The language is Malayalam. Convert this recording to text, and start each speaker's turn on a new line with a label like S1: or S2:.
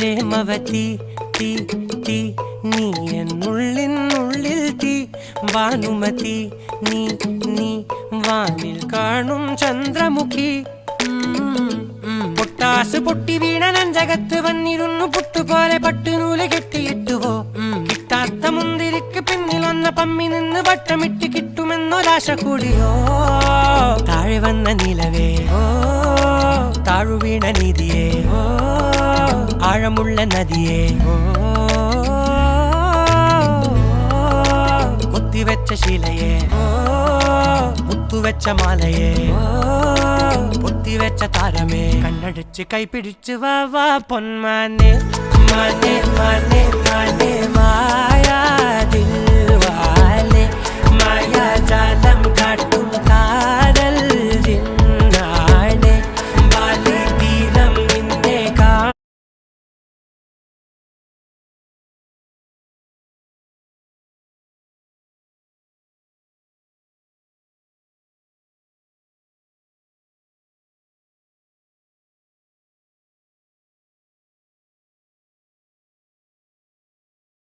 S1: പ്രേമവതി തീ തീ നീ എന്നുള്ളിൽ തീ ഭാനുമതി നീ നീ വാനിൽ കാണും ചന്ദ്രമുഖി പൊട്ടാസ് പൊട്ടി വീണ നെഞ്ചകത്ത് വന്നിരുന്നു പുട്ടുപോലെ പട്ടുനൂല് കെട്ടിയിട്ടുവോ കിട്ടാത്ത മുന്തിരിക്ക് പിന്നിൽ വന്ന പമ്മി നിന്ന് വട്ടമിട്ട് കിട്ടുമെന്നൊരാശ കൂടിയോ താഴെ വന്ന നിലവേ താഴു വീണ നിധിയേ ആഴമുള്ള നദിയേ കൊത്തിവെച്ച ശിലയേ മുത്തുവെച്ച മാലയേ പൊത്തിവെച്ച താരമേ കണ്ണടിച്ച് കൈപിടിച്ച് വാ വാ പൊന്മാനെ മാനെ മാനെ മാനെ മായാ ദിൽവാലെ മായാ ജാല